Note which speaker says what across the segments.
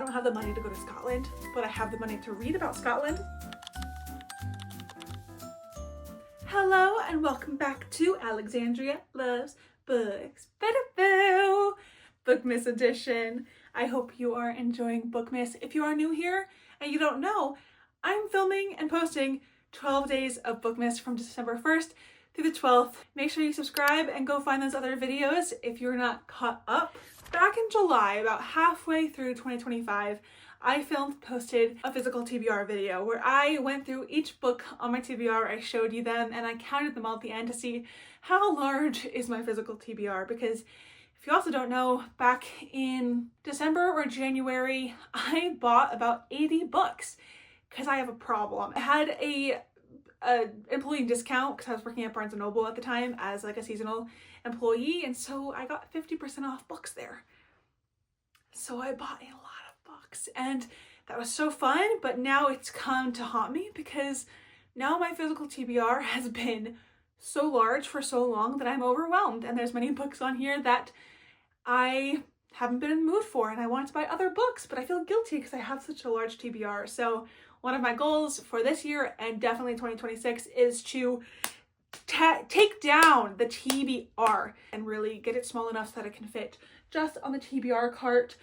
Speaker 1: don't have the money to go to Scotland, but I have the money to read about Scotland. Hello and welcome back to Alexandria Loves Books. Bookmas edition. I hope you are enjoying Bookmas. If you are new here and you don't know, I'm filming and posting 12 days of Bookmas from December 1st through the 12th. Make sure you subscribe and go find those other videos if you're not caught up. Back in July, about halfway through 2025, I posted a physical TBR video where I went through each book on my TBR, I showed you them, and I counted them all at the end to see how large is my physical TBR. Because if you also don't know, back in December or January, I bought about 80 books because I have a problem. I had a employee discount because I was working at Barnes & Noble at the time as like a seasonal employee, and so I got 50% off books there. So I bought a lot of books and that was so fun, but now it's come to haunt me because now my physical TBR has been so large for so long that I'm overwhelmed, and there's many books on here that I haven't been in the mood for and I want to buy other books, but I feel guilty because I have such a large TBR. So one of my goals for this year and definitely 2026 is to take down the TBR and really get it small enough so that it can fit just on the TBR cart.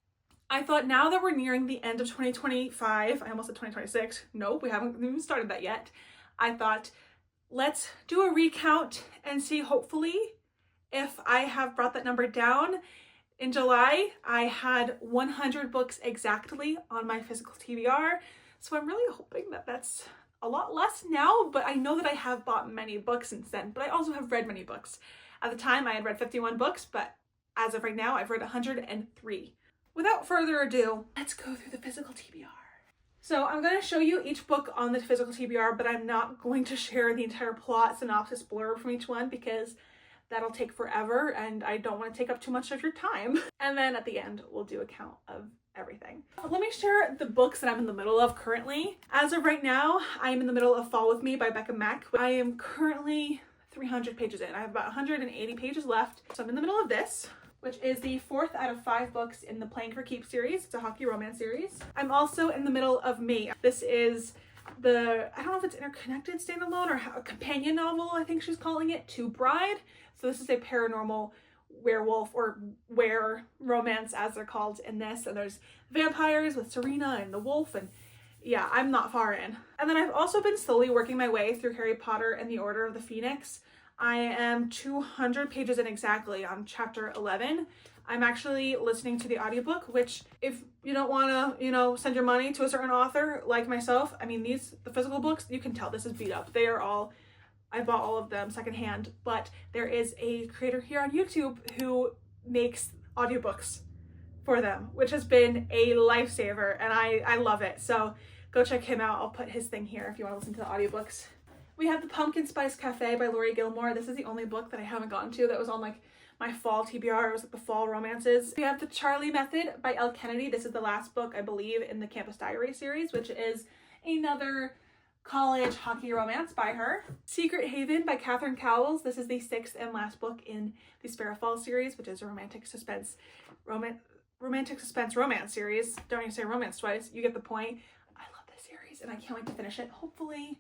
Speaker 1: I thought now that we're nearing the end of 2025, I almost said 2026. Nope, we haven't even started that yet. I thought, let's do a recount and see hopefully if I have brought that number down. In July, I had 100 books exactly on my physical TBR. So I'm really hoping that that's a lot less now, but I know that I have bought many books since then, but I also have read many books. At the time, I had read 51 books, but as of right now, I've read 103. Without further ado, let's go through the physical TBR. So I'm going to show you each book on the physical TBR, but I'm not going to share the entire plot, synopsis, blurb from each one because that'll take forever and I don't want to take up too much of your time. And then at the end, we'll do a count of everything. Let me share the books that I'm in the middle of currently. As of right now, I'm in the middle of Fall With Me by Becca Mack. I am currently 300 pages in. I have about 180 pages left. So I'm in the middle of this, which is the 4th out of 5 books in the Playing for Keeps series. It's a hockey romance series. I'm also in the middle of Me. This is the, I don't know if it's interconnected standalone or a companion novel, I think she's calling it, to Bride. So this is a paranormal werewolf or were romance as they're called in this, and there's vampires with Serena and the wolf, and yeah, I'm not far in. And then I've also been slowly working my way through Harry Potter and the Order of the Phoenix. I am 200 pages in exactly on chapter 11. I'm actually listening to the audiobook, which if you don't want to, send your money to a certain author like myself, I mean, the physical books, you can tell this is beat up. They are all, I bought all of them secondhand, but there is a creator here on YouTube who makes audiobooks for them, which has been a lifesaver, and I love it. So go check him out. I'll put his thing here if you want to listen to the audiobooks. We have The Pumpkin Spice Cafe by Laurie Gilmore. This is the only book that I haven't gotten to that was on like my fall TBR. It was like the fall romances. We have The Charlie Method by Elle Kennedy. This is the last book, I believe, in the Campus Diary series, which is another college hockey romance by her. Secret Haven by Catherine Cowles. This is the 6th and last book in the Sparrow Falls series, which is a romantic suspense romance series. Don't even say romance twice, you get the point. I love this series and I can't wait to finish it, hopefully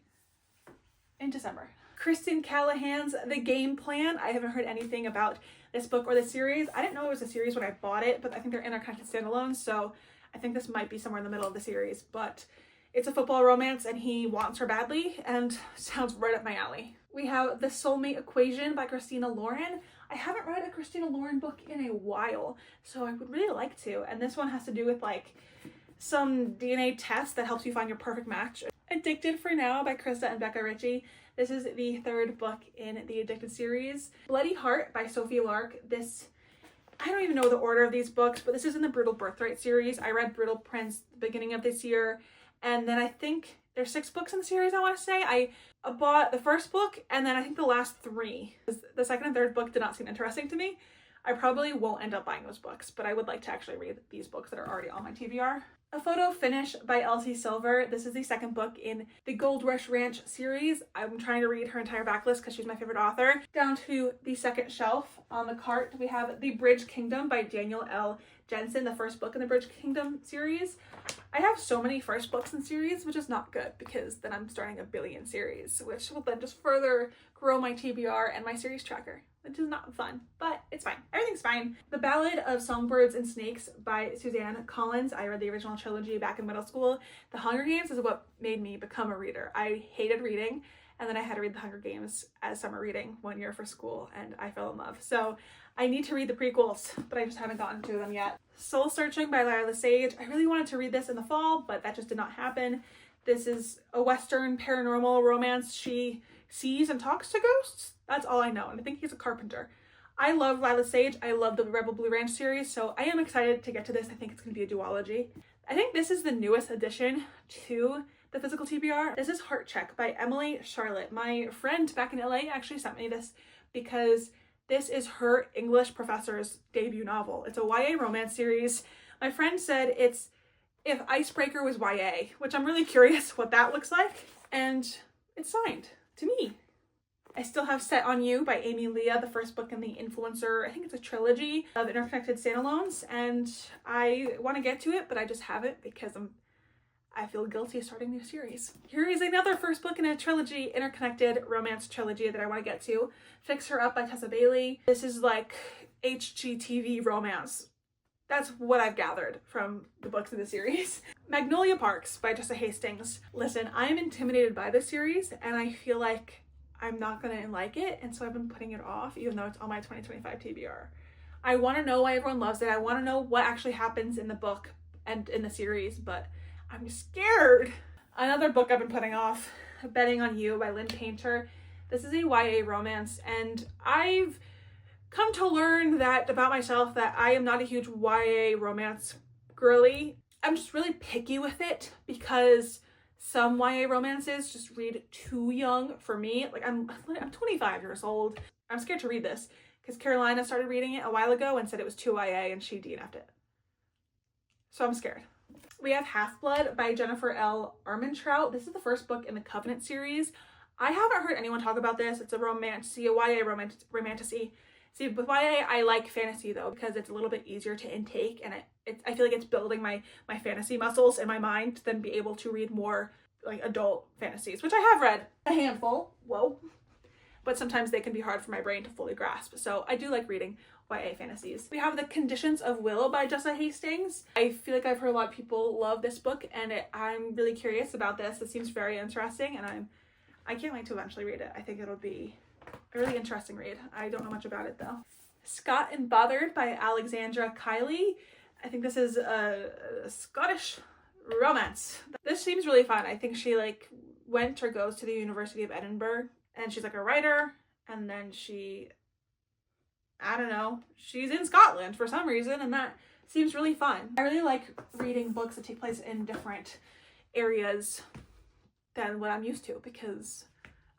Speaker 1: in December. Kristen Callahan's The Game Plan. I haven't heard anything about this book or the series. I didn't know it was a series when I bought it, but I think they're interconnected standalones, so I think this might be somewhere in the middle of the series, but it's a football romance and he wants her badly and sounds right up my alley. We have The Soulmate Equation by Christina Lauren. I haven't read a Christina Lauren book in a while, so I would really like to. And this one has to do with like some DNA test that helps you find your perfect match. Addicted for Now by Krista and Becca Ritchie. This is the 3rd book in the Addicted series. Bloody Heart by Sophie Lark. This, I don't even know the order of these books, but this is in the Brutal Birthright series. I read Brutal Prince at the beginning of this year, and then I think there's 6 books in the series, I want to say. I bought the first book and then I think the last 3. The 2nd and 3rd book did not seem interesting to me. I probably won't end up buying those books, but I would like to actually read these books that are already on my TBR. A Photo Finish by Elsie Silver. This is the second book in the Gold Rush Ranch series. I'm trying to read her entire backlist because she's my favorite author. Down to the second shelf on the cart, we have The Bridge Kingdom by Daniel L. Jensen, the first book in the Bridge Kingdom series. I have so many first books in series, which is not good because then I'm starting a billion series, which will then just further grow my TBR and my series tracker, which is not fun, but it's fine. Everything's fine. The Ballad of Songbirds and Snakes by Suzanne Collins. I read the original trilogy back in middle school. The Hunger Games is what made me become a reader. I hated reading, and then I had to read The Hunger Games as summer reading one year for school, and I fell in love. So I need to read the prequels, but I just haven't gotten to them yet. Soul Searching by Lila Sage. I really wanted to read this in the fall, but that just did not happen. This is a Western paranormal romance. She sees and talks to ghosts. That's all I know, and I think he's a carpenter. I love Lila Sage. I love the Rebel Blue Ranch series, so I am excited to get to this. I think it's going to be a duology. I think this is the newest addition to the physical TBR. This is Heart Check by Emily Charlotte. My friend back in LA actually sent me this because this is her English professor's debut novel. It's a YA romance series. My friend said it's if Icebreaker was YA, which I'm really curious what that looks like, and it's signed to me. I still have Set on You by Amy Leah, the first book in the Influencer, I think it's a trilogy of interconnected standalones, and I want to get to it, but I just haven't because I feel guilty of starting a new series. Here is another first book in a trilogy, interconnected romance trilogy that I want to get to. Fix Her Up by Tessa Bailey. This is like HGTV romance. That's what I've gathered from the books in the series. Magnolia Parks by Jessa Hastings. Listen, I am intimidated by this series, and I feel like I'm not gonna like it, and so I've been putting it off even though it's on my 2025 TBR. I want to know why everyone loves it. I want to know what actually happens in the book and in the series, but I'm scared. Another book I've been putting off, Betting on You by Lynn Painter. This is a YA romance, and I've come to learn that about myself that I am not a huge YA romance girly. I'm just really picky with it because some YA romances just read too young for me. Like I'm 25 years old. I'm scared to read this because Carolina started reading it a while ago and said it was too YA and she DNF'd it. So I'm scared. We have Half-Blood by Jennifer L. Armentrout. This is the first book in the Covenant series. I haven't heard anyone talk about this. It's a romantasy, a YA romantasy. See, with YA, I like fantasy though because it's a little bit easier to intake, and I feel like it's building my fantasy muscles in my mind to then be able to read more like adult fantasies, which I have read a handful. Whoa. But sometimes they can be hard for my brain to fully grasp. So I do like reading YA fantasies. We have The Conditions of Will by Jessa Hastings. I feel like I've heard a lot of people love this book, and I'm really curious about this. It seems very interesting, and I can't wait to eventually read it. I think it'll be a really interesting read. I don't know much about it though. Scott and Bothered by Alexandra Kiley. I think this is a Scottish romance. This seems really fun. I think she like went or goes to the University of Edinburgh, and she's like a writer, and then I don't know, she's in Scotland for some reason, and that seems really fun. I really like reading books that take place in different areas than what I'm used to because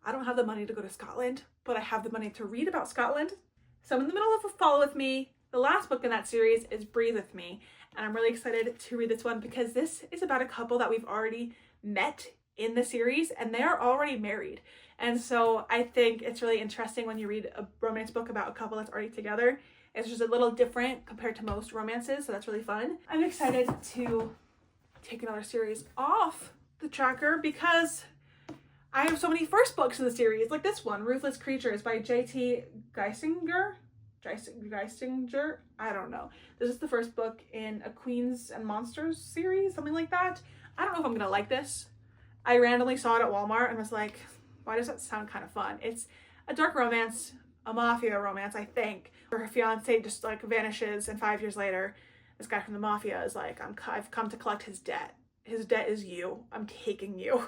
Speaker 1: I don't have the money to go to Scotland, but I have the money to read about Scotland. So I'm in the middle of Follow With Me. The last book in that series is Breathe With Me, and I'm really excited to read this one because this is about a couple that we've already met in the series, and they are already married. And so I think it's really interesting when you read a romance book about a couple that's already together. It's just a little different compared to most romances, so that's really fun. I'm excited to take another series off the tracker because I have so many first books in the series, like this one, Ruthless Creatures by J.T. Geisinger? I don't know. This is the first book in a Queens and Monsters series, something like that. I don't know if I'm gonna like this. I randomly saw it at Walmart and was like, why does that sound kind of fun? It's a dark romance, a mafia romance, I think. Her fiance just like vanishes, and 5 years later, this guy from the mafia is like, I've come to collect his debt. His debt is you. I'm taking you.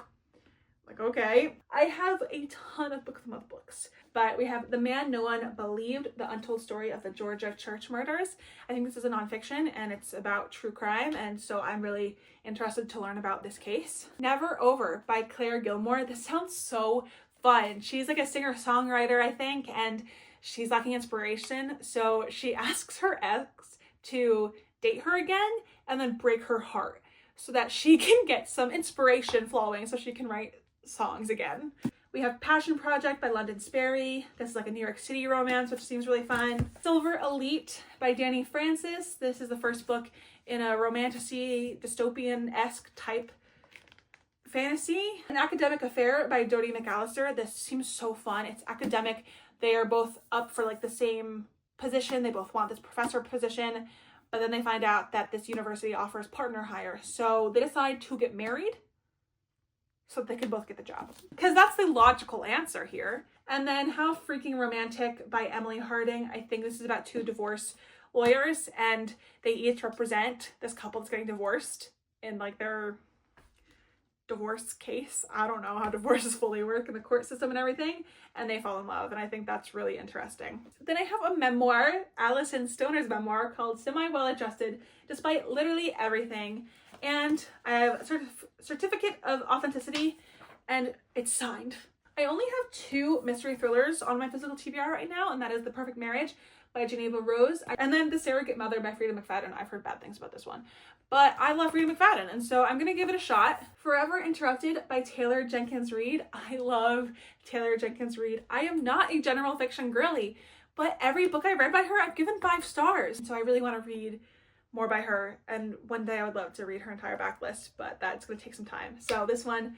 Speaker 1: Like, okay. I have a ton of Book of the Month books, but we have The Man No One Believed, The Untold Story of the Georgia Church Murders. I think this is a nonfiction and it's about true crime, and so I'm really interested to learn about this case. Never Over by Claire Gilmore. This sounds so fun. She's like a singer-songwriter, I think, and she's lacking inspiration, so she asks her ex to date her again and then break her heart. so that she can get some inspiration flowing so she can write songs again. We have Passion Project by London Sperry. This is like a New York City romance, which seems really fun. Silver Elite by Danny Francis. This is the first book in a romantasy, dystopian-esque type fantasy. An Academic Affair by Dodie McAllister. This seems so fun. It's academic. They are both up for like the same position. They both want this professor position, but then they find out that this university offers partner hire. So they decide to get married so they can both get the job. Because that's the logical answer here. And then How Freaking Romantic by Emily Harding. I think this is about two divorce lawyers, and they each represent this couple that's getting divorced in like their divorce case. I don't know how divorces fully work in the court system and everything, and they fall in love, and I think that's really interesting. Then I have a memoir, Alison Stoner's memoir, called Semi Well Adjusted Despite Literally Everything, and I have a certificate of authenticity, and it's signed. I only have 2 mystery thrillers on my physical TBR right now, and that is The Perfect Marriage by Geneva Rose, and then The Surrogate Mother by Frida McFadden. I've heard bad things about this one, but I love Frida McFadden, and so I'm gonna give it a shot. Forever Interrupted by Taylor Jenkins Reid. I love Taylor Jenkins Reid. I am not a general fiction girly, but every book I read by her, I've given 5 stars. So I really want to read more by her, and one day I would love to read her entire backlist, but that's gonna take some time. So this one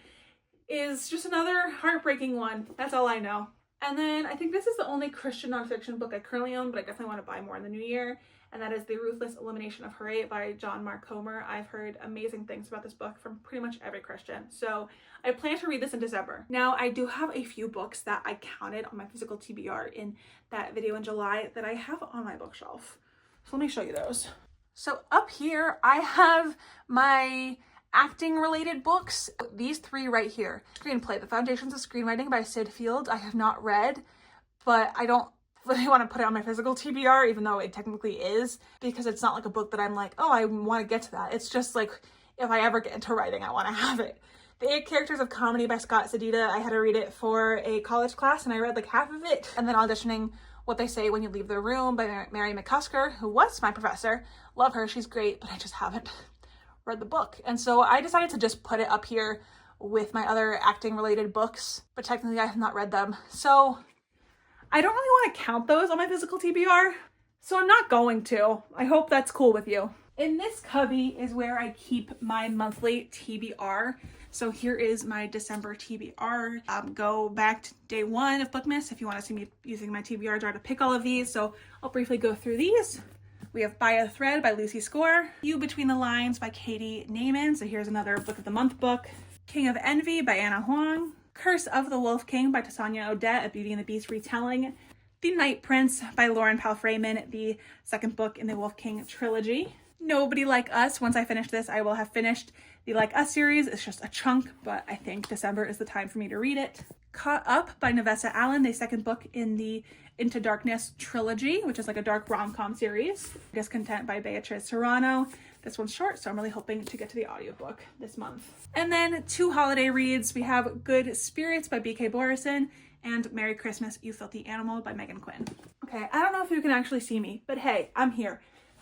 Speaker 1: is just another heartbreaking one. That's all I know. And then I think this is the only Christian nonfiction book I currently own, but I definitely want to buy more in the new year. And that is The Ruthless Elimination of Hate by John Mark Comer. I've heard amazing things about this book from pretty much every Christian. So I plan to read this in December. Now, I do have a few books that I counted on my physical TBR in that video in July that I have on my bookshelf. So let me show you those. So up here, I have my acting related books. These 3 right here. Screenplay, The Foundations of Screenwriting by Sid Field. I have not read, but I don't really want to put it on my physical TBR, even though it technically is, because it's not like a book that I'm like, oh, I want to get to that. It's just like, if I ever get into writing, I want to have it. The 8 Characters of Comedy by Scott Sedita. I had to read it for a college class, and I read like half of it. And then auditioning What They Say When You Leave the Room by Mary McCusker, who was my professor. Love her, she's great, but I just haven't read the book. And so I decided to just put it up here with my other acting related books, but technically I have not read them. So I don't really want to count those on my physical TBR, so I'm not going to. I hope that's cool with you. In this cubby is where I keep my monthly TBR. So here is my December TBR. Go back to day 1 of Bookmas if you want to see me using my TBR jar to pick all of these. So I'll briefly go through these. We have By a Thread by Lucy Score, You Between the Lines by Katie Naiman. So here's another Book of the Month book. King of Envy by Anna Huang. Curse of the Wolf King by Tanya Odette, a Beauty and the Beast retelling. The Night Prince by Lauren Palfreyman, the second book in the Wolf King trilogy. Nobody Like Us. Once I finish this, I will have finished the Like Us series. It's just a chunk, but I think December is the time for me to read it. Caught Up by Nevessa Allen, the second book in the Into Darkness trilogy, which is like a dark rom-com series. Discontent by Beatrice Serrano. This one's short, so I'm really hoping to get to the audiobook this month. And then 2 holiday reads. We have Good Spirits by B.K. Borison and Merry Christmas, You Filthy Animal by Megan Quinn. Okay, I don't know if you can actually see me, but hey, I'm here.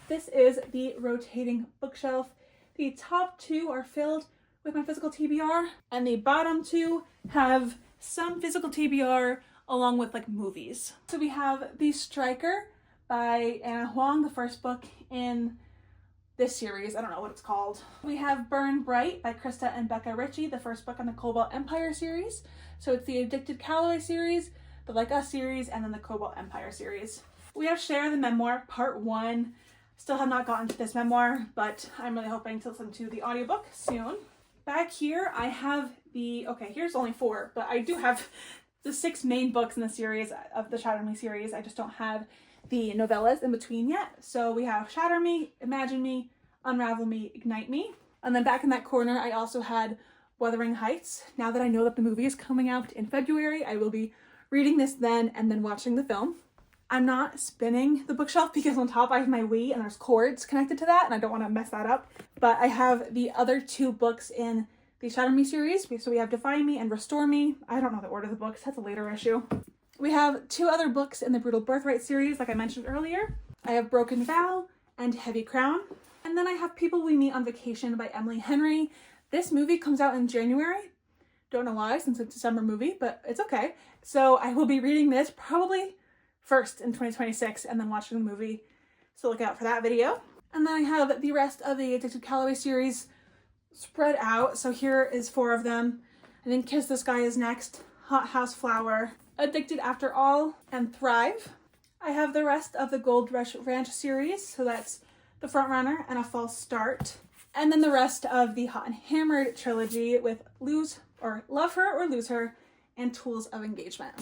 Speaker 1: This is the rotating bookshelf. The top 2 are filled with my physical TBR, and the bottom 2 have some physical TBR along with like movies. So we have The Striker by Anna Huang, the first book in this series. I don't know what it's called. We have Burn Bright by Krista and Becca Ritchie, the first book on the Cobalt Empire series. So it's the Addicted Calloway series, the Like Us series, and then the Cobalt Empire series. We have Share the Memoir, part 1. Still have not gotten to this memoir, but I'm really hoping to listen to the audiobook soon. Back here, I have okay, here's only 4, but I do have the 6 main books in the series of the Shatter Me series. I just don't have the novellas in between yet. So we have Shatter Me, Imagine Me, Unravel Me, Ignite Me. And then back in that corner, I also had Wuthering Heights. Now that I know that the movie is coming out in February, I will be reading this then and then watching the film. I'm not spinning the bookshelf because on top I have my Wii and there's cords connected to that and I don't want to mess that up. But I have the other 2 books in the Shatter Me series. So we have Define Me and Restore Me. I don't know the order of the books. That's a later issue. We have 2 other books in the Brutal Birthright series, like I mentioned earlier. I have Broken Vow and Heavy Crown. And And then I have People We Meet on Vacation by Emily Henry. This movie comes out in January. Don't know why, since it's a summer movie, but it's okay. So I will be reading this probably first in 2026 and then watching the movie. So look out for that video. And then I have the rest of the Addicted Calloway series spread out. So here is 4 of them. I think Kiss the Sky is next, Hot House Flower, Addicted After All, and Thrive. I have the rest of the Gold Rush Ranch series. So that's The Frontrunner and A False Start. And then the rest of the Hot and Hammered trilogy with Love Her or Lose Her and Tools of Engagement.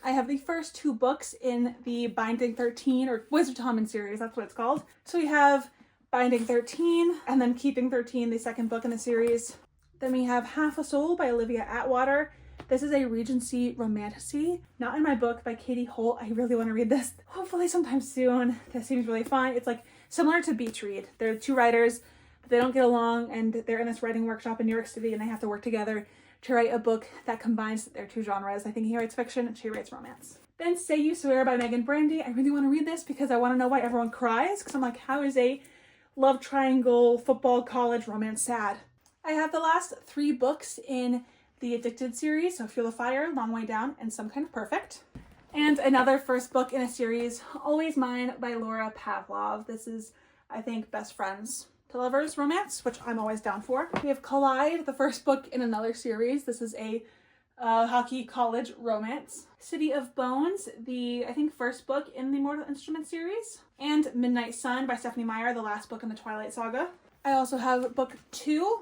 Speaker 1: I have the first 2 books in the Binding 13 or Wizard Tommen series, that's what it's called. So we have Binding 13 and then Keeping 13, the second book in the series. Then we have Half a Soul by Olivia Atwater. This is a Regency romantasy, not in my book, by Katie Holt. I really want to read this, hopefully sometime soon. This seems really fun. It's like similar to Beach Read. They're 2 writers, but they don't get along and they're in this writing workshop in New York City and they have to work together to write a book that combines their 2 genres. I think he writes fiction and she writes romance. Then Say You Swear by Megan Brandy. I really want to read this because I want to know why everyone cries, because I'm like, how is a love triangle, football, college romance sad? I have the last 3 books in the Addicted series, so Fuel the Fire, Long Way Down, and Some Kind of Perfect. And another first book in a series, Always Mine by Laura Pavlov. This is, I think, best friends to lovers romance, which I'm always down for. We have Collide, the first book in another series. This is a hockey college romance. City of Bones, the, I think, first book in the Mortal Instruments series. And Midnight Sun by Stephanie Meyer, the last book in the Twilight Saga. I also have book 2,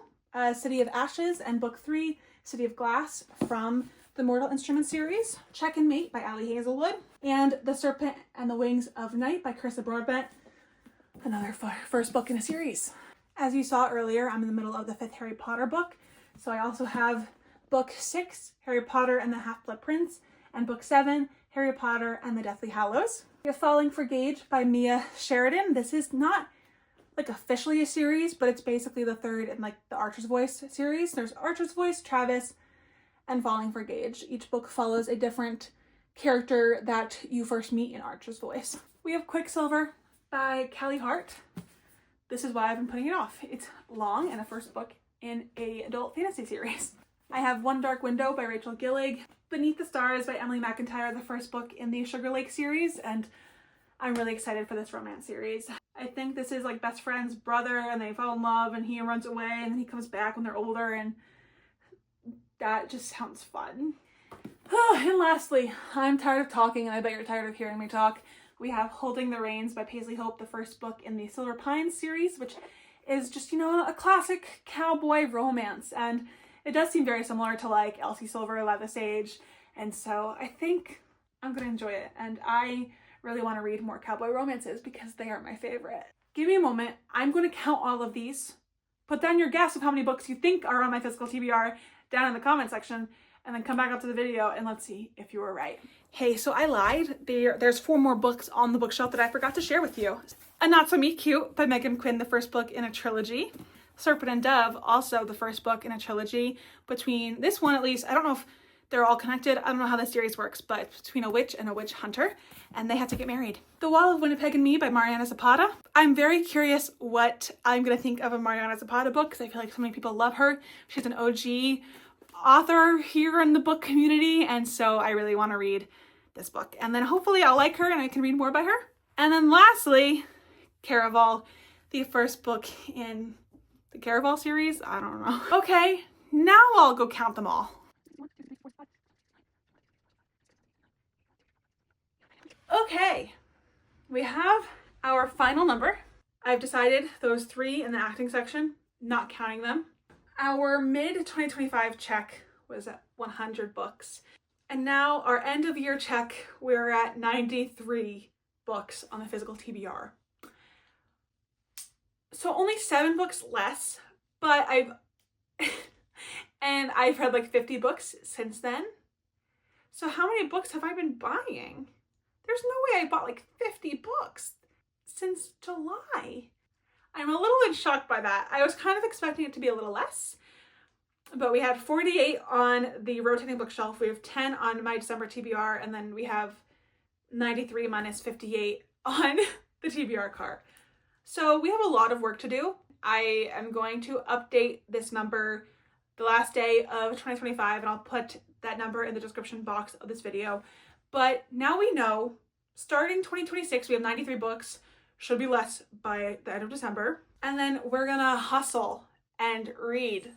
Speaker 1: City of Ashes, and book 3, City of Glass, from the Mortal Instruments series. Check and Mate by Ali Hazelwood. And The Serpent and the Wings of Night by Carissa Broadbent. Another first book in a series. As you saw earlier, I'm in the middle of the 5th Harry Potter book. So I also have book 6, Harry Potter and the Half-Blood Prince, and book 7, Harry Potter and the Deathly Hallows. We have Falling for Gage by Mia Sheridan. This is not like officially a series, but it's basically the 3rd in like the Archer's Voice series. There's Archer's Voice, Travis, and Falling for Gage. Each book follows a different character that you first meet in Archer's Voice. We have Quicksilver by Callie Hart. This is why I've been putting it off. It's long and a first book in a adult fantasy series. I have One Dark Window by Rachel Gillig, Beneath the Stars by Emily McIntyre, the first book in the Sugar Lake series, and I'm really excited for this romance series. I think this is like best friend's brother and they fall in love and he runs away and then he comes back when they're older, and that just sounds fun. And lastly, I'm tired of talking and I bet you're tired of hearing me talk. We have Holding the Reins by Paisley Hope, the first book in the Silver Pines series, which is just, you know, a classic cowboy romance. And it does seem very similar to like Elsie Silver, Love the Sage. And so I think I'm going to enjoy it. And I really want to read more cowboy romances because they are my favorite. Give me a moment. I'm going to count all of these. Put down your guess of how many books you think are on my physical TBR down in the comment section, and then come back up to the video and let's see if you were right. Hey, so I lied. There's 4 more books on the bookshelf that I forgot to share with you. A Not So Meet Cute by Megan Quinn, the first book in a trilogy. Serpent and Dove, also the first book in a trilogy. Between this one, at least, I don't know if they're all connected. I don't know how the series works, but it's between a witch and a witch hunter, and they have to get married. The Wall of Winnipeg and Me by Mariana Zapata. I'm very curious what I'm going to think of a Mariana Zapata book because I feel like so many people love her. She's an OG author here in the book community, and so I really want to read this book. And then hopefully I'll like her and I can read more by her. And then lastly, Caraval, the first book in the Caraval series. I don't know. Okay, now I'll go count them all. Okay, we have our final number. I've decided those 3 in the acting section, not counting them. Our mid-2025 check was at 100 books. And now our end of year check, we're at 93 books on the physical TBR. So only 7 books less, but I've read like 50 books since then. So how many books have I been buying? There's no way I bought like 50 books since July. I'm a little bit shocked by that. I was kind of expecting it to be a little less, but we had 48 on the rotating bookshelf. We have 10 on my December TBR, and then we have 93 minus 58 on the TBR card. So we have a lot of work to do. I am going to update this number the last day of 2025, and I'll put that number in the description box of this video. But now we know, starting 2026, we have 93 books, should be less by the end of December. And then we're gonna hustle and read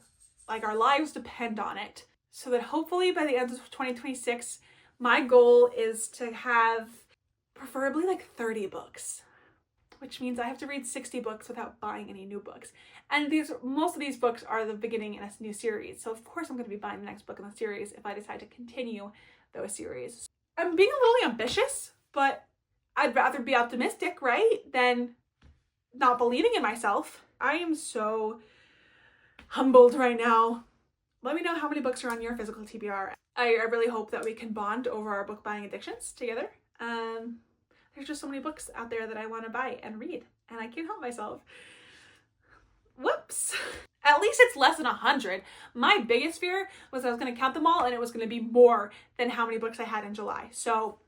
Speaker 1: like our lives depend on it. So that hopefully by the end of 2026, my goal is to have preferably like 30 books, which means I have to read 60 books without buying any new books. And most of these books are the beginning in a new series. So of course I'm going to be buying the next book in the series if I decide to continue those series. I'm being a little ambitious, but I'd rather be optimistic, right, than not believing in myself. I am so humbled right now. Let me know how many books are on your physical TBR. I really hope that we can bond over our book buying addictions together. There's just so many books out there that I want to buy and read, and I can't help myself. Whoops. At least it's less than 100. My biggest fear was I was going to count them all and it was going to be more than how many books I had in July. So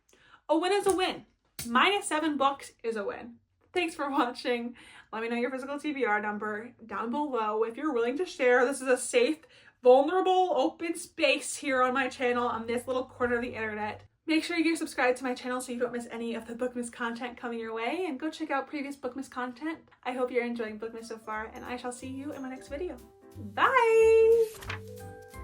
Speaker 1: a win is a win. -7 books is a win. Thanks for watching. Let me know your physical TBR number down below if you're willing to share. This is a safe, vulnerable, open space here on my channel on this little corner of the internet. Make sure you subscribe to my channel so you don't miss any of the Bookmas content coming your way, and go check out previous Bookmas content. I hope you're enjoying Bookmas so far, and I shall see you in my next video. Bye!